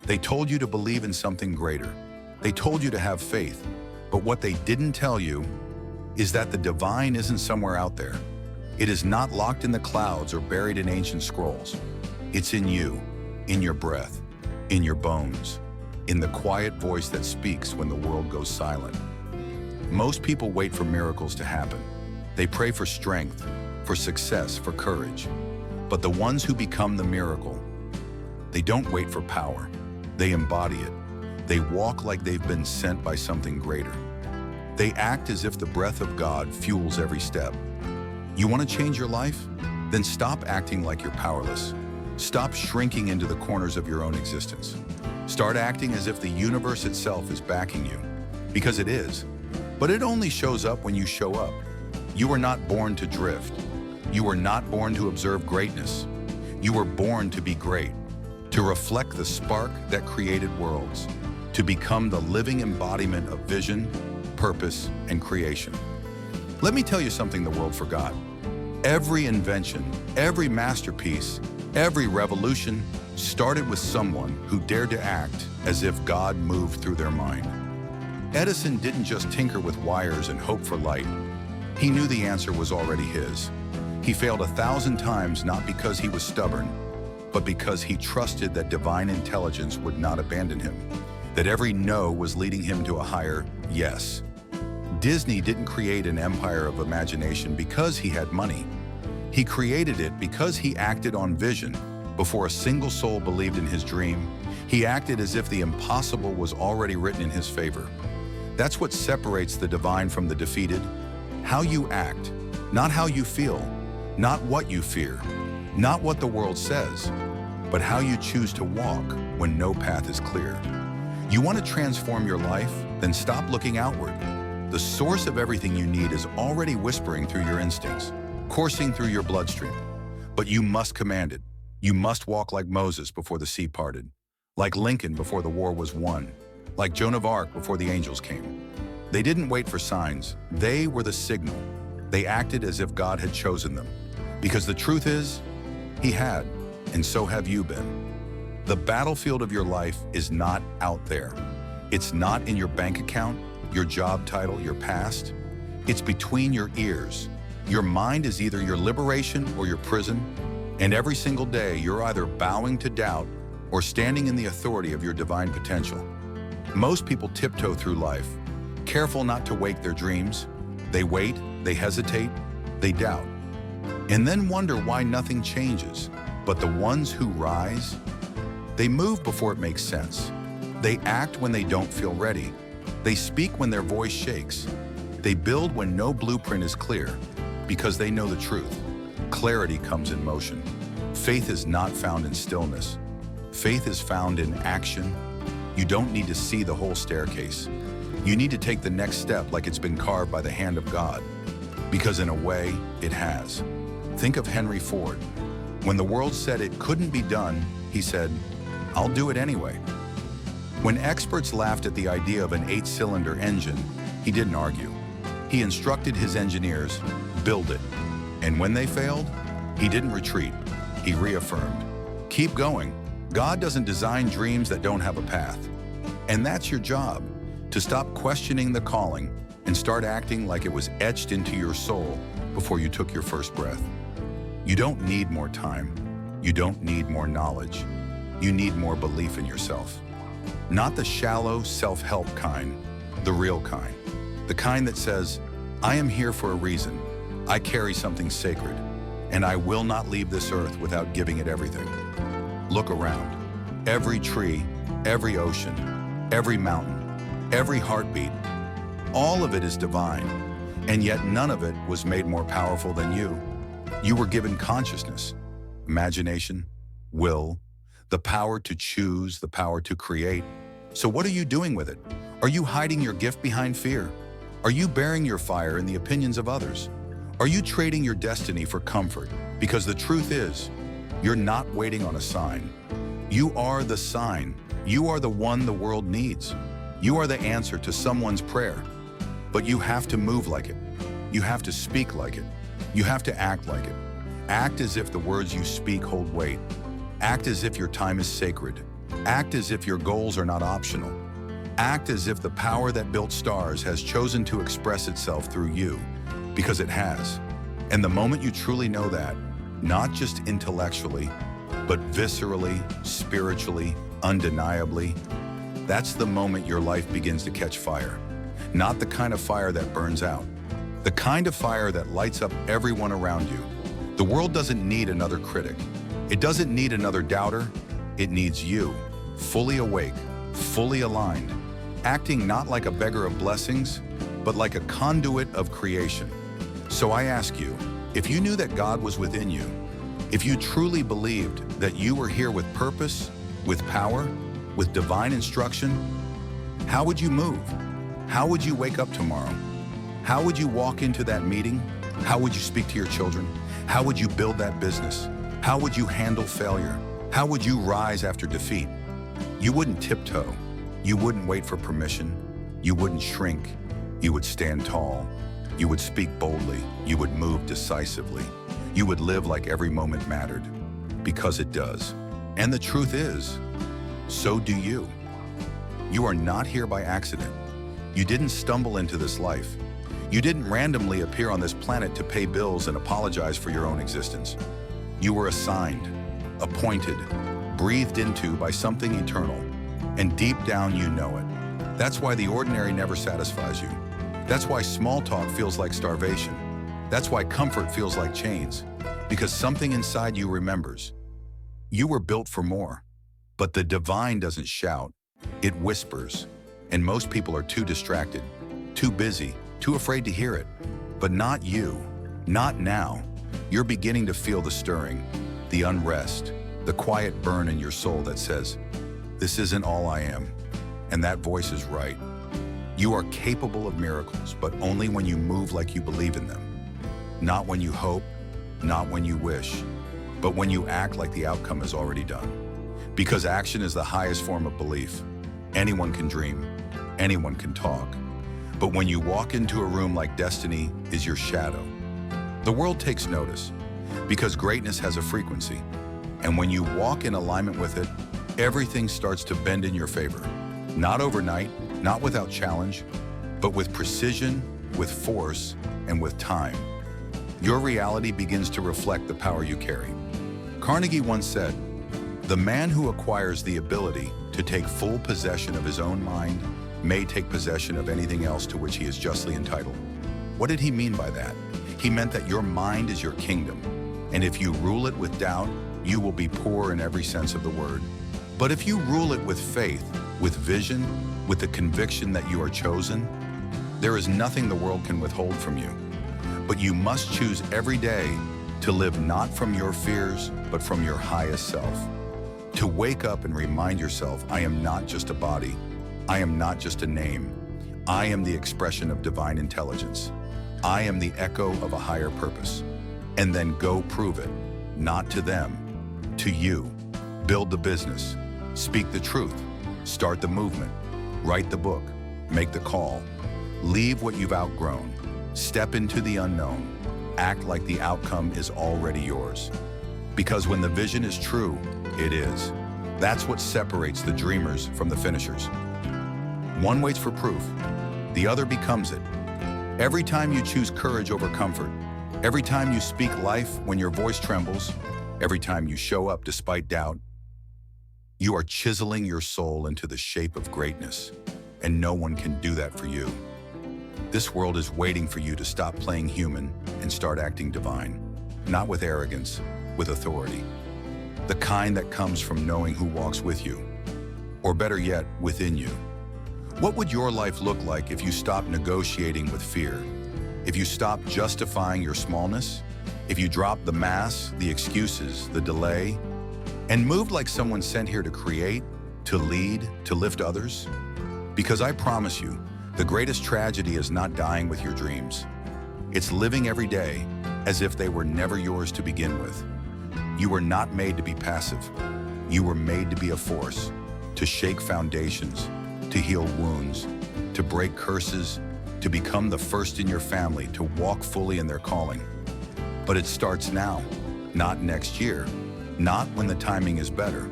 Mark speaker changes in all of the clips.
Speaker 1: They told you to believe in something greater. They told you to have faith. But what they didn't tell you is that the divine isn't somewhere out there. It is not locked in the clouds or buried in ancient scrolls. It's in you, in your breath, in your bones, in the quiet voice that speaks when the world goes silent. Most people wait for miracles to happen. They pray for strength, for success, for courage. But the ones who become the miracle, they don't wait for power. They embody it. They walk like they've been sent by something greater. They act as if the breath of God fuels every step. You want to change your life? Then stop acting like you're powerless. Stop shrinking into the corners of your own existence. Start acting as if the universe itself is backing you. Because it is. But it only shows up when you show up. You were not born to drift. You were not born to observe greatness. You were born to be great, to reflect the spark that created worlds, to become the living embodiment of vision, purpose, and creation. Let me tell you something the world forgot. Every invention, every masterpiece, every revolution started with someone who dared to act as if God moved through their mind. Edison didn't just tinker with wires and hope for light. He knew the answer was already his. He failed 1,000 times not because he was stubborn, but because he trusted that divine intelligence would not abandon him, that every no was leading him to a higher yes. Disney didn't create an empire of imagination because he had money. He created it because he acted on vision. Before a single soul believed in his dream, he acted as if the impossible was already written in his favor. That's what separates the divine from the defeated. How you act, not how you feel, not what you fear, not what the world says, but how you choose to walk when no path is clear. You want to transform your life? Then stop looking outward. The source of everything you need is already whispering through your instincts, coursing through your bloodstream. But you must command it. You must walk like Moses before the sea parted, like Lincoln before the war was won, like Joan of Arc before the angels came. They didn't wait for signs. They were the signal. They acted as if God had chosen them. Because the truth is, He had, and so have you been. The battlefield of your life is not out there. It's not in your bank account, your job title, your past. It's between your ears. Your mind is either your liberation or your prison, and every single day you're either bowing to doubt or standing in the authority of your divine potential. Most people tiptoe through life, careful not to wake their dreams. They wait, they hesitate, they doubt, and then wonder why nothing changes. But the ones who rise, they move before it makes sense. They act when they don't feel ready. They speak when their voice shakes. They build when no blueprint is clear, because they know the truth. Clarity comes in motion. Faith is not found in stillness. Faith is found in action. You don't need to see the whole staircase. You need to take the next step like it's been carved by the hand of God, because in a way, it has. Think of Henry Ford. When the world said it couldn't be done, he said, "I'll do it anyway." When experts laughed at the idea of an 8-cylinder engine, he didn't argue. He instructed his engineers, build it. And when they failed, he didn't retreat. He reaffirmed, keep going. God doesn't design dreams that don't have a path. And that's your job, to stop questioning the calling and start acting like it was etched into your soul before you took your first breath. You don't need more time. You don't need more knowledge. You need more belief in yourself. Not the shallow self-help kind, the real kind. The kind that says, I am here for a reason. I carry something sacred, and I will not leave this earth without giving it everything. Look around. Every tree, every ocean, every mountain, every heartbeat, all of it is divine, and yet none of it was made more powerful than you. You were given consciousness, imagination, will, the power to choose, the power to create. So what are you doing with it? Are you hiding your gift behind fear? Are you burying your fire in the opinions of others? Are you trading your destiny for comfort? Because the truth is, you're not waiting on a sign. You are the sign. You are the one the world needs. You are the answer to someone's prayer. But you have to move like it. You have to speak like it. You have to act like it. Act as if the words you speak hold weight. Act as if your time is sacred. Act as if your goals are not optional. Act as if the power that built stars has chosen to express itself through you, because it has. And the moment you truly know that, not just intellectually, but viscerally, spiritually, undeniably, that's the moment your life begins to catch fire. Not the kind of fire that burns out, the kind of fire that lights up everyone around you. The world doesn't need another critic. It doesn't need another doubter. It needs you, fully awake, fully aligned, acting not like a beggar of blessings, but like a conduit of creation. So I ask you, if you knew that God was within you, if you truly believed that you were here with purpose, with power, with divine instruction, how would you move? How would you wake up tomorrow? How would you walk into that meeting? How would you speak to your children? How would you build that business? How would you handle failure? How would you rise after defeat? You wouldn't tiptoe. You wouldn't wait for permission. You wouldn't shrink. You would stand tall. You would speak boldly. You would move decisively. You would live like every moment mattered, because it does. And the truth is, so do you. You are not here by accident. You didn't stumble into this life. You didn't randomly appear on this planet to pay bills and apologize for your own existence. You were assigned, appointed, breathed into by something eternal, and deep down you know it. That's why the ordinary never satisfies you. That's why small talk feels like starvation. That's why comfort feels like chains, because something inside you remembers. You were built for more, but the divine doesn't shout, it whispers, and most people are too distracted, too busy, too afraid to hear it. But not you, not now. You're beginning to feel the stirring, the unrest, the quiet burn in your soul that says, this isn't all I am, and that voice is right. You are capable of miracles, but only when you move like you believe in them. Not when you hope, not when you wish, but when you act like the outcome is already done. Because action is the highest form of belief. Anyone can dream, anyone can talk. But when you walk into a room like destiny is your shadow, the world takes notice, because greatness has a frequency. And when you walk in alignment with it, everything starts to bend in your favor. Not overnight, not without challenge, but with precision, with force, and with time. Your reality begins to reflect the power you carry. Carnegie once said, "The man who acquires the ability to take full possession of his own mind may take possession of anything else to which he is justly entitled." What did he mean by that? He meant that your mind is your kingdom, and if you rule it with doubt, you will be poor in every sense of the word. But if you rule it with faith, with vision, with the conviction that you are chosen, there is nothing the world can withhold from you. But you must choose every day to live not from your fears, but from your highest self. To wake up and remind yourself, I am not just a body. I am not just a name. I am the expression of divine intelligence. I am the echo of a higher purpose. And then go prove it, not to them, to you. Build the business, speak the truth, start the movement, write the book, make the call, leave what you've outgrown, step into the unknown, act like the outcome is already yours. Because when the vision is true, it is. That's what separates the dreamers from the finishers. One waits for proof, the other becomes it. Every time you choose courage over comfort, every time you speak life when your voice trembles, every time you show up despite doubt, you are chiseling your soul into the shape of greatness, and no one can do that for you. This world is waiting for you to stop playing human and start acting divine, not with arrogance, with authority. The kind that comes from knowing who walks with you, or better yet, within you. What would your life look like if you stopped negotiating with fear? If you stopped justifying your smallness? If you dropped the mask, the excuses, the delay, and moved like someone sent here to create, to lead, to lift others? Because I promise you, the greatest tragedy is not dying with your dreams. It's living every day as if they were never yours to begin with. You were not made to be passive. You were made to be a force, to shake foundations, to heal wounds, to break curses, to become the first in your family to walk fully in their calling. But it starts now, not next year, not when the timing is better,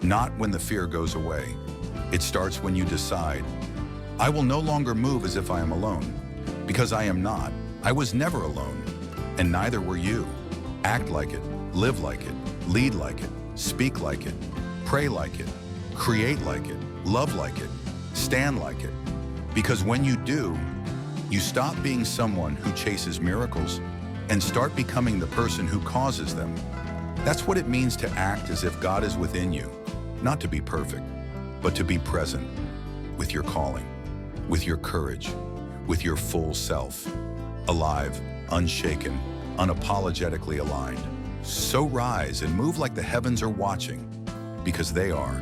Speaker 1: not when the fear goes away. It starts when you decide, I will no longer move as if I am alone, because I am not. I was never alone, and neither were you. Act like it, live like it, lead like it, speak like it, pray like it, create like it, love like it, stand like it. Because when you do, you stop being someone who chases miracles and start becoming the person who causes them. That's what it means to act as if God is within you, not to be perfect, but to be present with your calling, with your courage, with your full self, alive, unshaken, unapologetically aligned. So rise and move like the heavens are watching, because they are.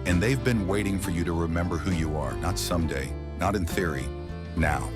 Speaker 1: And they've been waiting for you to remember who you are, not someday, not in theory, now.